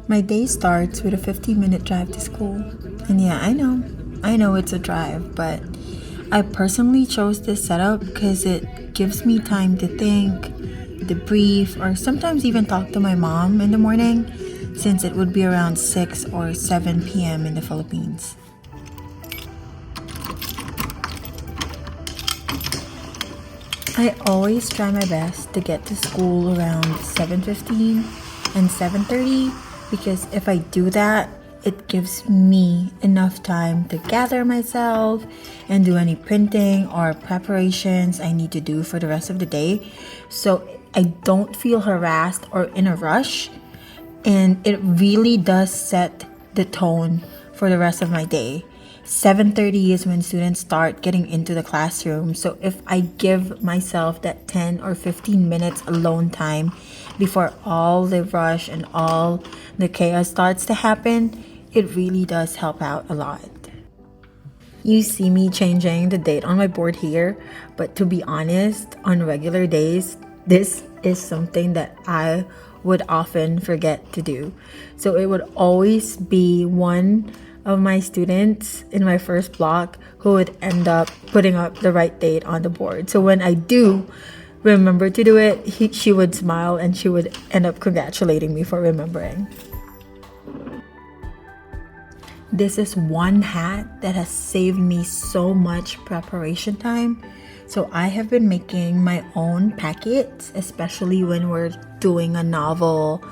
My day starts with a 15-minute drive to school. And yeah, I know it's a drive, but I personally chose this setup because it gives me time to think, debrief, or sometimes even talk to my mom in the morning, since it would be around 6 or 7 p.m. in the Philippines. I always try my best to get to school around 7:15 and 7:30 because if I do that, it gives me enough time to gather myself and do any printing or preparations I need to do for the rest of the day, so I don't feel harassed or in a rush, and it really does set the tone for the rest of my day. 7:30 is when students start getting into the classroom. So if I give myself that 10 or 15 minutes alone time before all the rush and all the chaos starts to happen, it really does help out a lot. You see me changing the date on my board here, but to be honest, on regular days, this is something that I would often forget to do. So it would always be one of my students in my first block who would end up putting up the right date on the board. So when I do remember to do it, she would smile and she would end up congratulating me for remembering. This is one hat that has saved me so much preparation time. So I have been making my own packets, especially when we're doing a novel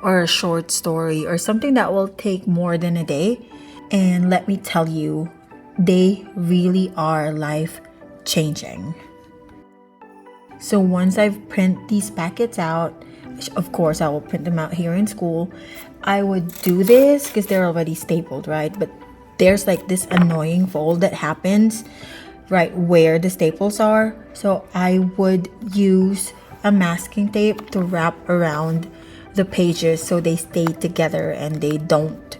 or a short story or something that will take more than a day. And let me tell you, they really are life changing. So once I've print these packets out, of course I will print them out here in school, I would do this because they're already stapled, right? But there's like this annoying fold that happens right where the staples are. So I would use a masking tape to wrap around the pages so they stay together and they don't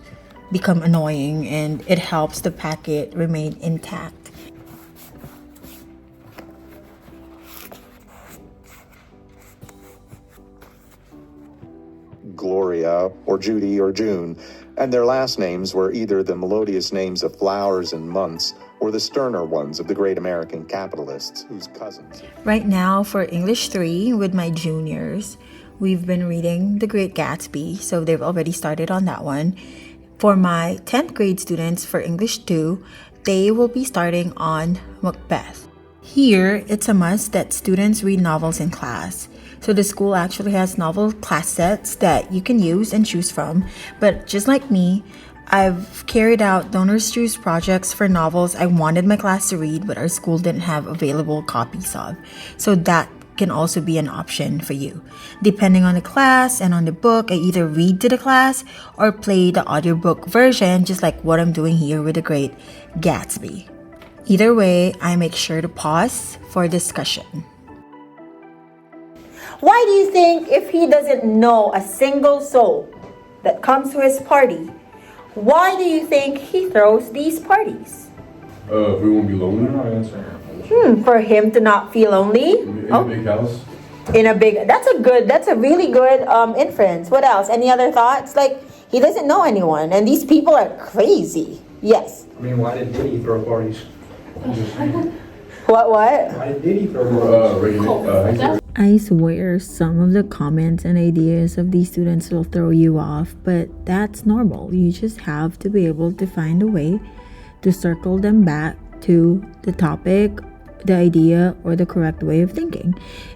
become annoying, and it helps the packet remain intact. Gloria, or Judy, or June, and their last names were either the melodious names of flowers and months or the sterner ones of the great American capitalists whose cousins. Right now, for English 3 with my juniors, we've been reading The Great Gatsby, so they've already started on that one. For my 10th grade students for English 2, they will be starting on Macbeth. Here, it's a must that students read novels in class. So the school actually has novel class sets that you can use and choose from. But just like me, I've carried out donors choose projects for novels I wanted my class to read, but our school didn't have available copies of. So that can also be an option for you. Depending on the class and on the book, I either read to the class or play the audiobook version, just like what I'm doing here with The Great Gatsby. Either way, I make sure to pause for discussion. Why do you think if he doesn't know a single soul that comes to his party, why do you think he throws these parties? If we won't be lonely. For him to not feel lonely. In a big house. That's a really good inference. What else? Any other thoughts? Like, he doesn't know anyone and these people are crazy. Yes. I mean, why did Diddy throw parties? What? Why did Diddy throw parties? I swear some of the comments and ideas of these students will throw you off, but that's normal. You just have to be able to find a way to circle them back to the topic, the idea, or the correct way of thinking.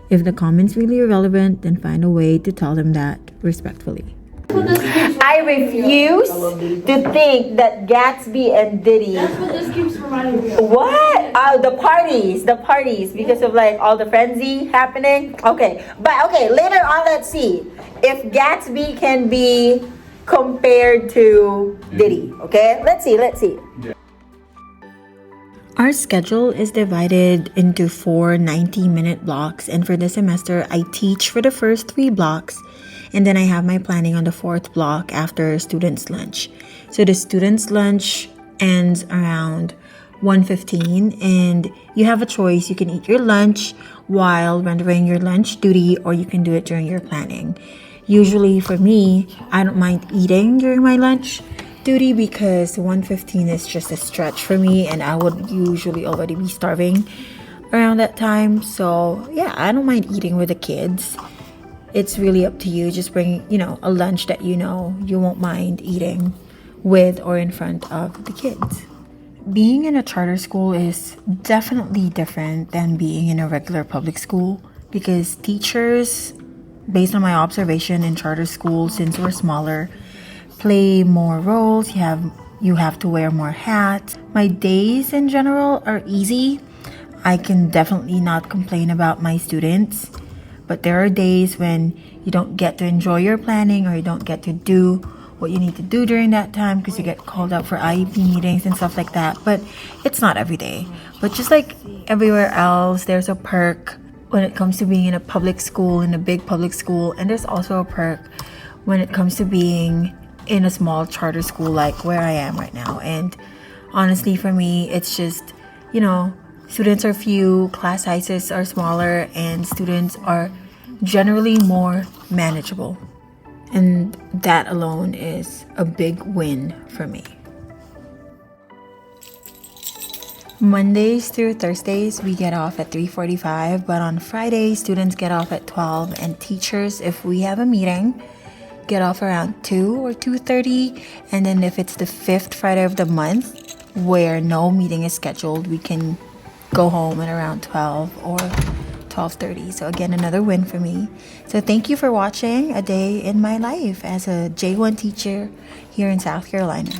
If the comment's really irrelevant, then find a way to tell them that respectfully. I refuse to think that Gatsby and Diddy. That's what this keeps reminding me of. What? Oh, the parties, because of like all the frenzy happening. Okay, later on, let's see if Gatsby can be compared to Diddy. Okay, let's see. Our schedule is divided into 4 90-minute blocks, and for this semester, I teach for the first 3 blocks, and then I have my planning on the 4th block after students' lunch. So the students' lunch ends around 1:15, and you have a choice. You can eat your lunch while rendering your lunch duty, or you can do it during your planning. Usually for me, I don't mind eating during my lunch duty because 1:15 is just a stretch for me, and I would usually already be starving around that time. So yeah, I don't mind eating with the kids. It's really up to you. Just bring, a lunch that you won't mind eating with or in front of the kids. Being in a charter school is definitely different than being in a regular public school because teachers, based on my observation in charter schools, since we're smaller, play more roles. You have to wear more hats. My days in general are easy. I can definitely not complain about my students, but there are days when you don't get to enjoy your planning or you don't get to do what you need to do during that time because you get called out for IEP meetings and stuff like that. But it's not every day. But just like everywhere else, there's a perk when it comes to being in a public school, in a big public school, and there's also a perk when it comes to being in a small charter school like where I am right now. And honestly, for me, it's just, students are few, class sizes are smaller, and students are generally more manageable. And that alone is a big win for me. Mondays through Thursdays, we get off at 3:45, but on Fridays, students get off at 12, and teachers, if we have a meeting, get off around 2 or 2:30. And then if it's the 5th Friday of the month where no meeting is scheduled, we can go home at around 12 or 12:30. So again, another win for me. So thank you for watching a day in my life as a J1 teacher here in South Carolina.